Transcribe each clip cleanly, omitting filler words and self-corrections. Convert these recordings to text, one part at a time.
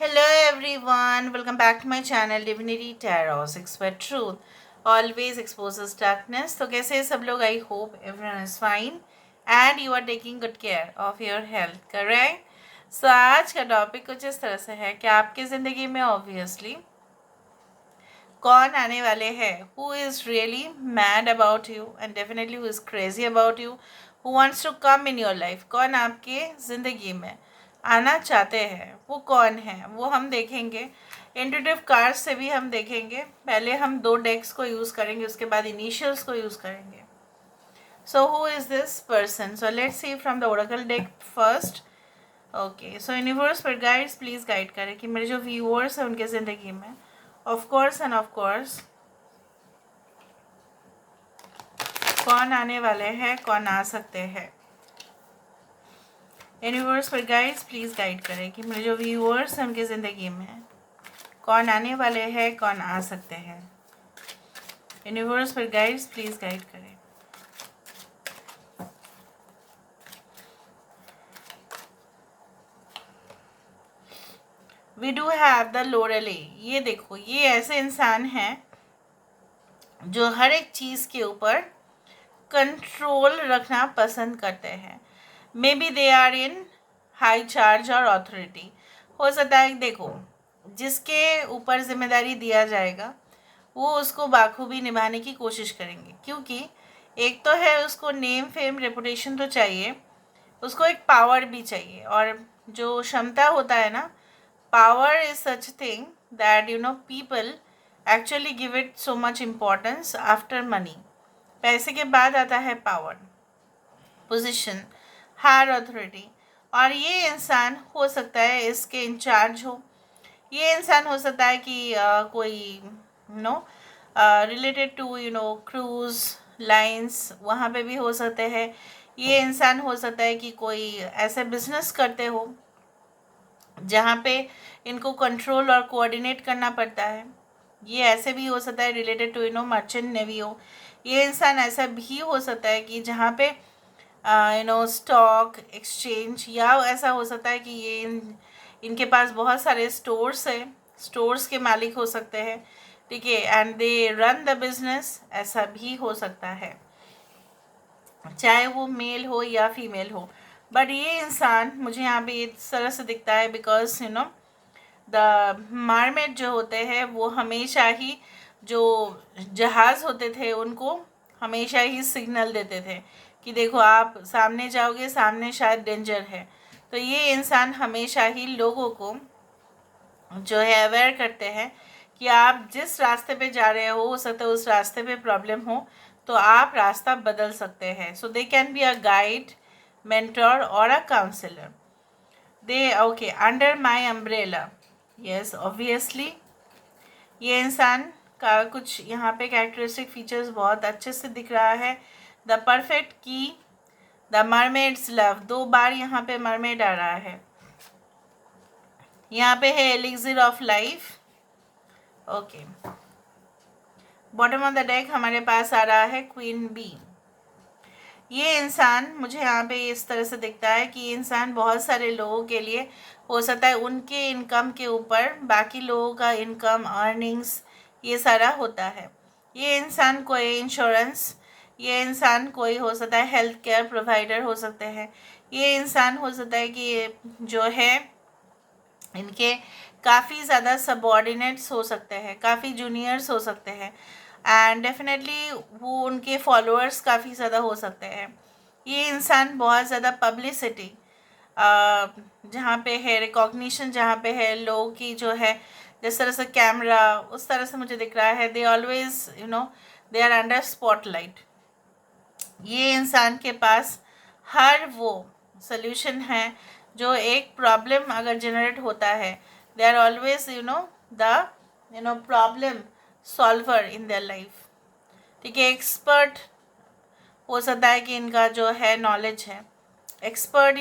Hello everyone, welcome back to my channel Divinity Tarot 6 where truth always exposes darkness. तो कैसे हैं सब लोग? I hope everyone is fine and you are taking good care of your health, correct? So आज का topic कुछ इस तरह से है कि आपकी ज़िंदगी में ऑब्वियसली कौन आने वाले हैं, who is really mad about you and definitely who is crazy about you, who wants to come in your life, कौन आपके ज़िंदगी में आना चाहते हैं, वो कौन है वो हम देखेंगे। इंट्यूटिव कार्ड से भी हम देखेंगे। पहले हम 2 डेक्स को यूज़ करेंगे, उसके बाद इनिशियल्स को यूज़ करेंगे। So who is this person? So let's see from the Oracle deck first. Okay, so universe पर गाइड्स प्लीज़ गाइड करें कि मेरे जो व्यूअर्स हैं उनके ज़िंदगी में of course end of course कौन आने वाले हैं, कौन आ सकते हैं। यूनिवर्स पर गाइड्स प्लीज़ गाइड करें कि मेरे जो व्यूअर्स हैं उनकी ज़िंदगी में कौन आने वाले हैं, कौन आ सकते हैं। यूनिवर्स पर गाइड्स प्लीज़ गाइड करें। वी डू हैव द लोरेले। ये देखो, ये ऐसे इंसान हैं जो हर एक चीज़ के ऊपर कंट्रोल रखना पसंद करते हैं। Maybe they are in high charge और अथॉरिटी। हो सकता है देखो, जिसके ऊपर जिम्मेदारी दिया जाएगा वो उसको बाखूबी निभाने की कोशिश करेंगे, क्योंकि एक तो है उसको नेम फेम रेपुटेशन तो चाहिए, उसको एक पावर भी चाहिए। और जो क्षमता होता है ना, power is such thing that people actually give it so much importance after money. पैसे के बाद आता है पावर, पोजीशन, हायर अथॉरिटी। और ये इंसान हो सकता है इसके इंचार्ज हो, ये इंसान हो सकता है कि कोई रिलेटेड टू क्रूज़ लाइंस, वहाँ पे भी हो सकते हैं। ये इंसान हो सकता है कि कोई ऐसे बिजनेस करते हो जहाँ पे इनको कंट्रोल और कोऑर्डिनेट करना पड़ता है। ये ऐसे भी हो सकता है रिलेटेड टू मर्चेंट नेवी हो। ये इंसान ऐसा भी हो सकता है कि जहाँ पे स्टॉक एक्सचेंज, या ऐसा हो सकता है कि ये इनके पास बहुत सारे स्टोर्स हैं, स्टोर्स के मालिक हो सकते हैं, ठीक है, and they run the business. ऐसा भी हो सकता है, चाहे वो मेल हो या फीमेल हो। बट ये इंसान मुझे यहाँ पे इस तरह से दिखता है बिकॉज द मारमेड जो होते हैं वो हमेशा ही, जो जहाज़ होते थे उनको हमेशा ही सिग्नल देते थे कि देखो आप सामने जाओगे, सामने शायद डेंजर है। तो ये इंसान हमेशा ही लोगों को जो है अवेयर करते हैं कि आप जिस रास्ते पे जा रहे हो सकता है उस रास्ते पे प्रॉब्लम हो, तो आप रास्ता बदल सकते हैं। So they can be a guide, mentor और a counsellor. They okay under my umbrella. Yes, obviously ये इंसान का कुछ यहाँ पे कैरेक्टरिस्टिक फीचर्स बहुत अच्छे से दिख रहा है। द परफेक्ट की, द मरमेड्स लव, 2 बार यहाँ पे मरमेड आ रहा है। यहाँ पे है elixir of life. Okay, bottom of the deck हमारे पास आ रहा है क्वीन बी। ये इंसान मुझे यहाँ पे इस तरह से दिखता है कि ये इंसान बहुत सारे लोगों के लिए हो सकता है उनके इनकम के ऊपर बाकी लोगों का इनकम, अर्निंग्स, ये सारा होता है। ये इंसान कोई इंश्योरेंस, ये इंसान कोई हो सकता है हेल्थ केयर प्रोवाइडर हो सकते हैं। ये इंसान हो सकता है कि ये जो है इनके काफ़ी ज़्यादा सबॉर्डिनेट्स हो सकते हैं, काफ़ी जूनियर्स हो सकते हैं, एंड डेफिनेटली वो उनके फॉलोअर्स काफ़ी ज़्यादा हो सकते हैं। ये इंसान बहुत ज़्यादा पब्लिसिटी जहाँ पे है, रिकॉग्निशन जहाँ पे है, लोगों की जो है जिस तरह से कैमरा, उस तरह से मुझे दिख रहा है। They always they are under spotlight. ये इंसान के पास हर वो सोल्यूशन है जो एक प्रॉब्लम अगर जनरेट होता है, they are always the problem solver in their life, ठीक है। एक्सपर्ट हो सकता है कि इनका जो है नॉलेज है, expert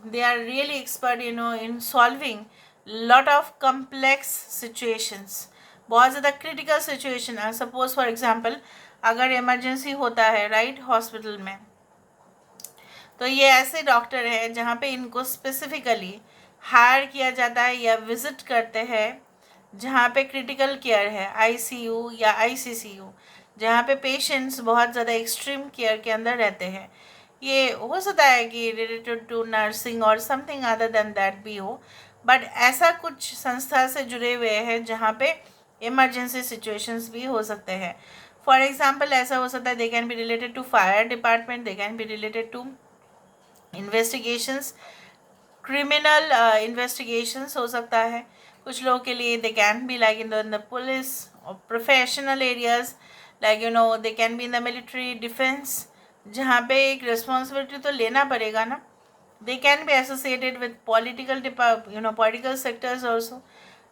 they are really expert in solving lot of complex situations, बहुत ज़्यादा critical situation. Suppose for example अगर इमरजेंसी होता है राइट हॉस्पिटल में, तो ये ऐसे डॉक्टर हैं जहाँ पे इनको स्पेसिफिकली हायर किया जाता है या विज़िट करते हैं जहाँ पे क्रिटिकल केयर है, आईसीयू या आईसीसीयू, जहाँ पे पेशेंट्स बहुत ज़्यादा एक्सट्रीम केयर के अंदर रहते हैं। ये हो सकता है कि रिलेटेड टू नर्सिंग और समथिंग अदर देन दैट भी हो, बट ऐसा कुछ संस्था से जुड़े हुए हैं जहाँ पे इमरजेंसी सिचुएशंस भी हो सकते हैं। फॉर एग्जांपल ऐसा हो सकता है they can be related to fire department, they can be related to investigations, criminal investigations हो सकता है। कुछ लोगों के लिए they can be like in the police और professional areas, like they can be in the military defence, जहाँ पे एक रिस्पॉन्सिबिलिटी तो लेना पड़ेगा ना। They can be associated with political political sectors also,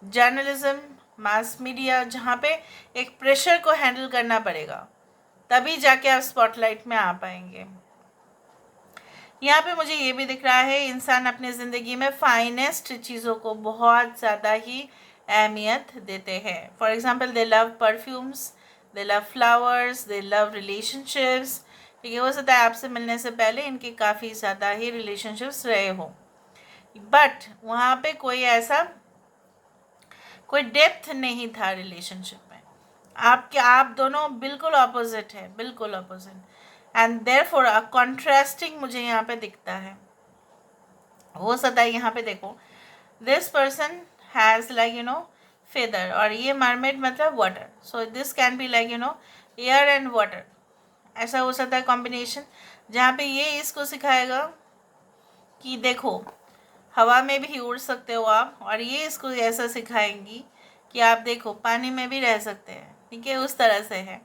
journalism, mass media, जहाँ पे एक प्रेशर को हैंडल करना पड़ेगा, तभी जाके आप स्पॉटलाइट में आ पाएंगे। यहाँ पे मुझे ये भी दिख रहा है इंसान अपनी ज़िंदगी में फाइनेस्ट चीज़ों को बहुत ज़्यादा ही अहमियत देते हैं। For example they love perfumes, they love flowers, they love relationships. ठीक है, हो सकता है आपसे मिलने से पहले इनके काफ़ी ज़्यादा ही रिलेशनशिप्स रहे हो, बट वहाँ पे कोई डेप्थ नहीं था रिलेशनशिप में। आप दोनों बिल्कुल ऑपोजिट है, बिल्कुल opposite, and therefore a contrasting मुझे यहाँ पे दिखता है। हो सकता है यहाँ पे देखो this person has like feather, और ये मरमेड मतलब water, so this can be like air and water. ऐसा हो सकता है कॉम्बिनेशन, जहाँ पे ये इसको सिखाएगा कि देखो हवा में भी उड़ सकते हो आप, और ये इसको ऐसा सिखाएंगी कि आप देखो पानी में भी रह सकते हैं। ठीक है, उस तरह से है।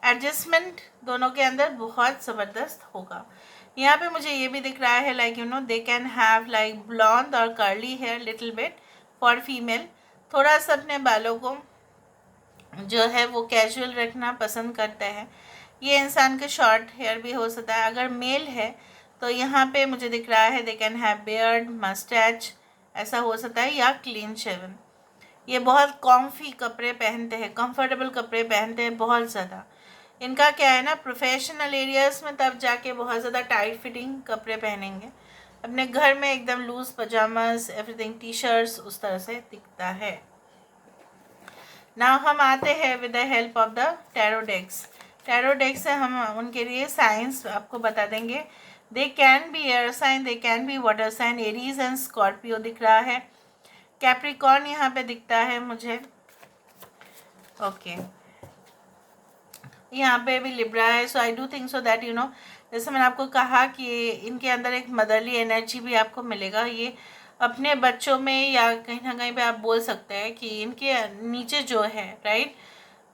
एडजस्टमेंट दोनों के अंदर बहुत ज़बरदस्त होगा। यहाँ पे मुझे ये भी दिख रहा है like they can have like blonde और curly hair little bit for female. थोड़ा सा अपने बालों को जो है वो कैजुअल रखना पसंद करते हैं। ये इंसान के शॉर्ट हेयर भी हो सकता है। अगर मेल है तो यहाँ पे मुझे दिख रहा है they can have beard, moustache, ऐसा हो सकता है, या क्लीन शेवन। ये बहुत कॉम्फी कपड़े पहनते हैं, कंफर्टेबल कपड़े पहनते हैं बहुत ज़्यादा। इनका क्या है ना, प्रोफेशनल एरियाज़ में तब जाके बहुत ज़्यादा टाइट फिटिंग कपड़े पहनेंगे। अपने घर में एकदम loose pyjamas, everything, T shirts, उस तरह से दिखता है। नाउ हम आते हैं with the help of the tarot decks. Tarot decks से हम उनके लिए साइंस आपको बता देंगे। They can be air sign, they can be water sign, Aries and Scorpio दिख रहा है। कैप्रिकॉर्न यहाँ पे दिखता है मुझे। ओके, यहाँ पे भी लिब्रा है। So I do think so that जैसे मैंने आपको कहा कि इनके अंदर एक मदरली एनर्जी भी आपको मिलेगा। ये अपने बच्चों में या कहीं ना कहीं पे आप बोल सकते हैं कि इनके नीचे जो है, राइट,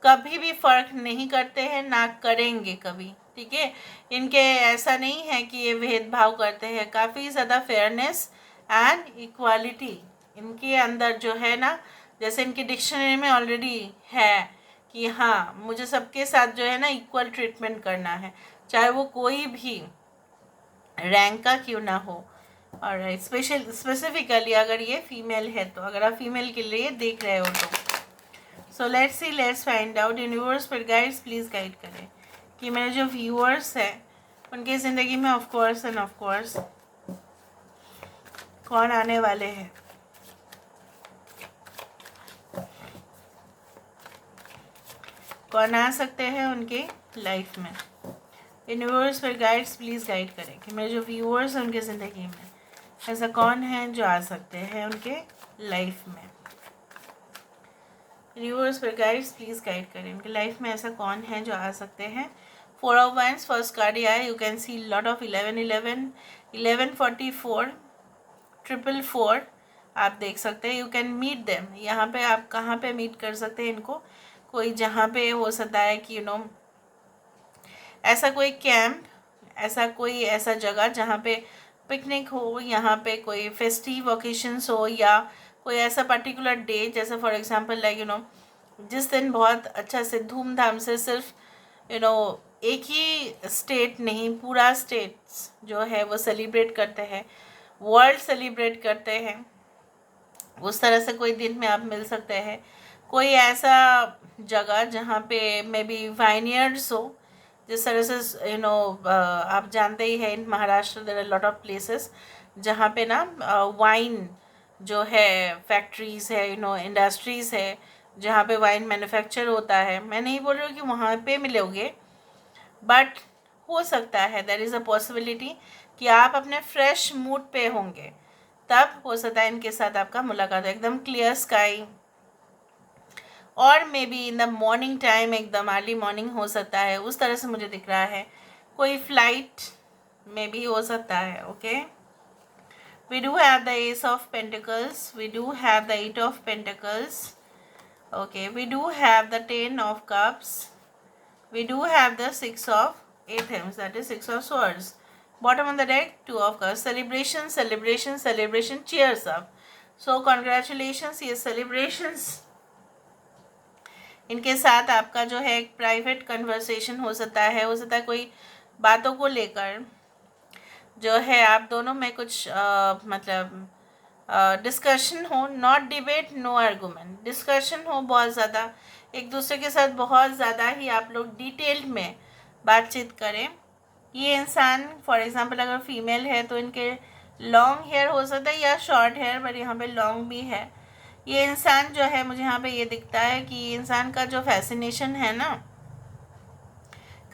कभी भी फ़र्क नहीं करते हैं, ना करेंगे कभी। ठीक है, इनके ऐसा नहीं है कि ये भेदभाव करते हैं। काफ़ी ज़्यादा फेयरनेस एंड इक्वालिटी इनके अंदर जो है ना, जैसे इनकी डिक्शनरी में ऑलरेडी है कि हाँ, मुझे सबके साथ जो है ना इक्वल ट्रीटमेंट करना है, चाहे वो कोई भी रैंक का क्यों ना हो। और स्पेसिफिकली अगर ये फीमेल है, तो अगर आप फीमेल के लिए देख रहे हो तो so let's find out. Universe पर गाइड्स प्लीज़ गाइड करें कि मेरे जो व्यूअर्स हैं उनकी ज़िंदगी में ऑफ कोर्स कौन आने वाले हैं। कौन आ सकते हैं उनकी लाइफ में। यूनिवर्स पर गाइड्स प्लीज़ गाइड करें कि मेरे जो व्यूअर्स हैं उनकी ज़िंदगी में ऐसा कौन है जो आ सकते हैं उनके लाइफ में। यूनिवर्स पर गाइड्स प्लीज़ गाइड करें उनकी लाइफ में ऐसा कौन है जो आ सकते हैं। 4 of Wands, फर्स्ट कार्ड आया, you can see lot of 1111, 1144, 444 आप देख सकते हैं। यू कैन मीट देम, यहाँ पे आप कहाँ पे मीट कर सकते हैं इनको। कोई जहाँ पे हो सकता है कि ऐसा कोई कैंप, ऐसा जगह जहाँ पे पिकनिक हो, यहाँ पे कोई फेस्टिव ओकेशंस हो, या कोई ऐसा पर्टिकुलर डे, जैसे फॉर एग्जांपल लाइक जिस दिन बहुत अच्छा से धूमधाम से सिर्फ एक ही स्टेट नहीं, पूरा स्टेट्स जो है वो सेलिब्रेट करते हैं, वर्ल्ड सेलिब्रेट करते हैं, उस तरह से कोई दिन में आप मिल सकते हैं। कोई ऐसा जगह जहाँ पे मे बी वाइनयर्ड्स हो, जिस तरह से आप जानते ही हैं in Maharashtra there are lot of places जहाँ पे ना वाइन जो है फैक्ट्रीज़ है, इंडस्ट्रीज़ है जहाँ पे वाइन मैन्युफैक्चर होता है। मैं नहीं बोल रही हूँ कि वहाँ पे मिलोगे, बट हो सकता है, देयर इज़ अ पॉसिबिलिटी कि आप अपने फ्रेश मूड पे होंगे, तब हो सकता है इनके साथ आपका मुलाकात हो। एकदम क्लियर स्काई, और may be in the morning time, एकदम अर्ली मॉर्निंग हो सकता है, उस तरह से मुझे दिख रहा है। कोई फ्लाइट में भी हो सकता है। Okay, we do have the ace of pentacles, we do have the eight of pentacles, okay, we do have the 10 of cups, we do have the 6 of athems, that is 6 of swords. Bottom of the deck, 2 of cups. Celebration, celebration, celebration, cheers up. So congratulations, ये celebrations इनके साथ आपका जो है एक private conversation हो सकता है कोई बातों को लेकर जो है आप दोनों में कुछ मतलब डिस्कशन हो, not debate, no argument, discussion हो बहुत ज़्यादा, एक दूसरे के साथ बहुत ज़्यादा ही आप लोग डिटेल्ड में बातचीत करें। ये इंसान फॉर एग्जांपल अगर फीमेल है तो इनके लॉन्ग हेयर हो सकता है या शॉर्ट हेयर, बट यहाँ पे लॉन्ग भी है। ये इंसान जो है, मुझे यहाँ पे ये दिखता है कि ये इंसान का जो फैसिनेशन है ना,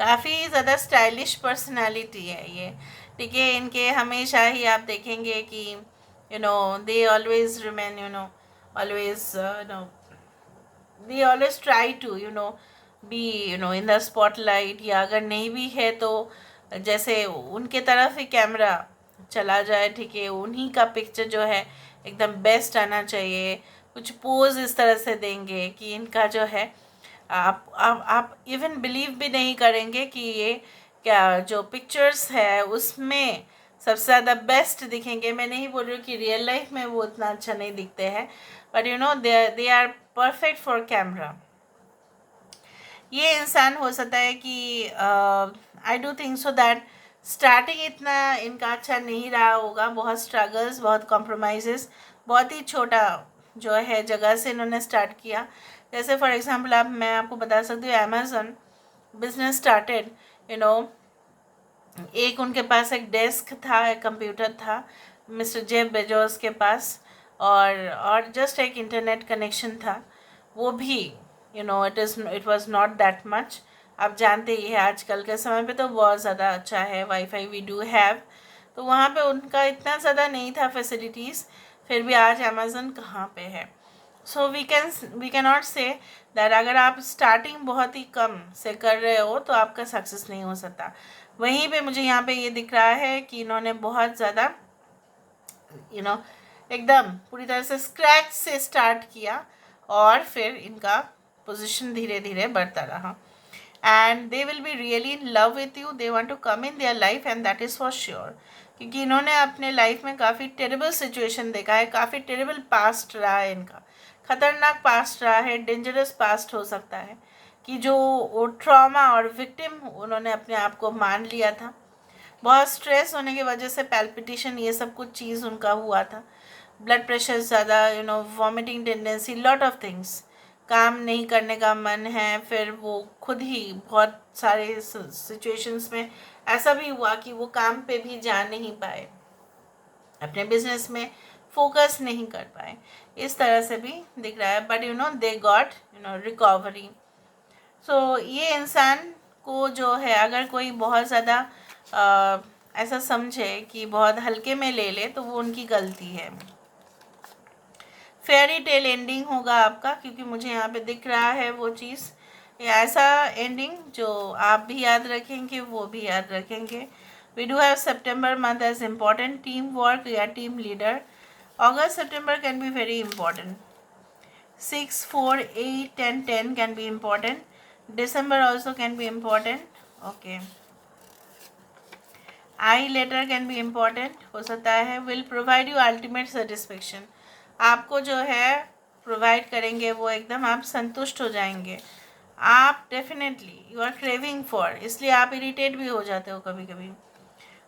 काफ़ी ज़्यादा स्टाइलिश पर्सनालिटी है ये, ठीक है। इनके हमेशा ही आप देखेंगे कि they always remain always they always try to be in the spotlight, या अगर नहीं भी है तो जैसे उनके तरफ ही कैमरा चला जाए, ठीक है, उन्हीं का पिक्चर जो है एकदम बेस्ट आना चाहिए। कुछ पोज इस तरह से देंगे कि इनका जो है आप इवन बिलीव भी नहीं करेंगे कि ये क्या जो पिक्चर्स है उसमें सबसे ज़्यादा बेस्ट दिखेंगे। मैं नहीं बोल रही हूँ कि रियल लाइफ में वो उतना अच्छा नहीं दिखते हैं, but they are perfect for camera. ये इंसान हो सकता है कि I do think so that starting इतना इनका अच्छा नहीं रहा होगा, बहुत स्ट्रगल्स, बहुत कॉम्प्रोमाइज़, बहुत ही छोटा जो है जगह से इन्होंने स्टार्ट किया। जैसे फॉर एग्जांपल मैं आपको बता सकती हूँ, अमेज़न बिजनेस स्टार्टेड, एक उनके पास एक डेस्क था, एक कंप्यूटर था मिस्टर जेफ बेजोस के पास, और जस्ट एक इंटरनेट कनेक्शन था, वो भी it was not that much. आप जानते ही हैं आजकल के समय पे तो बहुत ज़्यादा अच्छा है, वाईफाई वी डू हैव, तो वहाँ पे उनका इतना ज़्यादा नहीं था फैसिलिटीज़, फिर भी आज अमेज़न कहाँ पे है। So we can not say that अगर आप स्टार्टिंग बहुत ही कम से कर रहे हो तो आपका सक्सेस नहीं हो सकता। वहीं पे मुझे यहाँ पे ये दिख रहा है कि इन्होंने बहुत ज़्यादा एकदम पूरी तरह से स्क्रैच से स्टार्ट किया, और फिर इनका पोजीशन धीरे धीरे बढ़ता रहा, and they will be really in love with you, they want to come in their life, and that is for sure. क्योंकि इन्होंने अपने लाइफ में काफ़ी टेरेबल सिचुएशन देखा है, काफ़ी टेरेबल पास्ट रहा है इनका, खतरनाक पास्ट रहा है, डेंजरस पास्ट हो सकता है, कि जो वो ट्रॉमा और विक्टिम उन्होंने अपने आप को मान लिया था। बहुत स्ट्रेस होने की वजह से पैल्पिटेशन, ये सब कुछ चीज़ उनका हुआ था, ब्लड प्रेशर ज़्यादा, vomiting tendency, lot of things, काम नहीं करने का मन है, फिर वो खुद ही बहुत सारे सिचुएशंस में ऐसा भी हुआ कि वो काम पे भी जा नहीं पाए, अपने बिजनेस में फोकस नहीं कर पाए, इस तरह से भी दिख रहा है, बट दे गॉट रिकवरी। सो ये इंसान को जो है अगर कोई बहुत ज़्यादा ऐसा समझे कि बहुत हल्के में ले ले तो वो उनकी गलती है। फेयरी टेल एंडिंग होगा आपका, क्योंकि मुझे यहाँ पे दिख रहा है वो चीज़, ऐसा एंडिंग जो आप भी याद रखेंगे, वो भी याद रखेंगे। We do have September month as important, team work या team leader. August, September can be very important. 6, 4, 8, 10, 10 can be important. December also can be important. Okay. I letter can be important हो सकता है. Will provide you ultimate satisfaction. आपको जो है provide करेंगे वो एकदम आप संतुष्ट हो जाएंगे. आप definitely you are craving for, इसलिए आप इरिटेट भी हो जाते हो कभी कभी.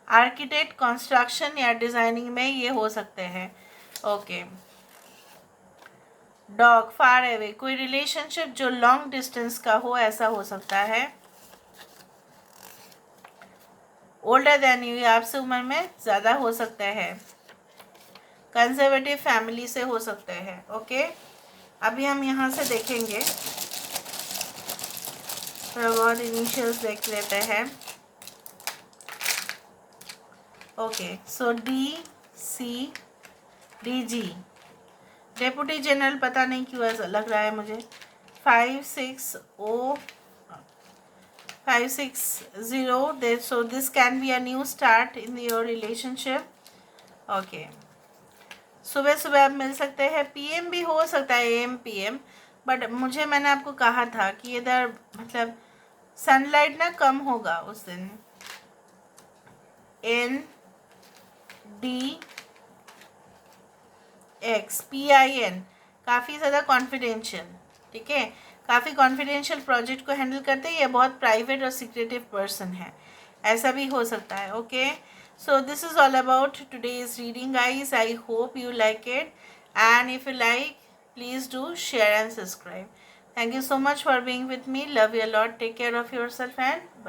आर्किटेक्ट, कंस्ट्रक्शन या डिज़ाइनिंग में ये हो सकते हैं. ओके. डॉग, फार अवे, कोई रिलेशनशिप जो लॉन्ग डिस्टेंस का हो, ऐसा हो सकता है. ओल्डर देन यू, आपसे उम्र में ज़्यादा हो सकता है. कंजर्वेटिव फैमिली से हो सकते हैं। ओके, अभी हम यहाँ से देखेंगे, थोड़ा बहुत इनिशियल्स देख लेते हैं। ओके, सो DCDG, डेप्यूटी जनरल पता नहीं क्यों ऐसा लग रहा है मुझे। 560, so this can be a new start in your relationship. Okay, सुबह सुबह आप मिल सकते हैं, PM भी हो सकता है, AM PM, बट मैंने आपको कहा था कि इधर मतलब सनलाइट ना कम होगा उस दिन। NDXPIN, काफ़ी ज़्यादा कॉन्फिडेंशियल, ठीक है, काफ़ी कॉन्फिडेंशियल प्रोजेक्ट को हैंडल करते हैं, ये बहुत प्राइवेट और सीक्रेटिव पर्सन है, ऐसा भी हो सकता है। Okay, so this is all about today's reading, guys. I hope you like it, and if you like, please do share and subscribe. Thank you so much for being with me. Love you a lot. Take care of yourself and bye.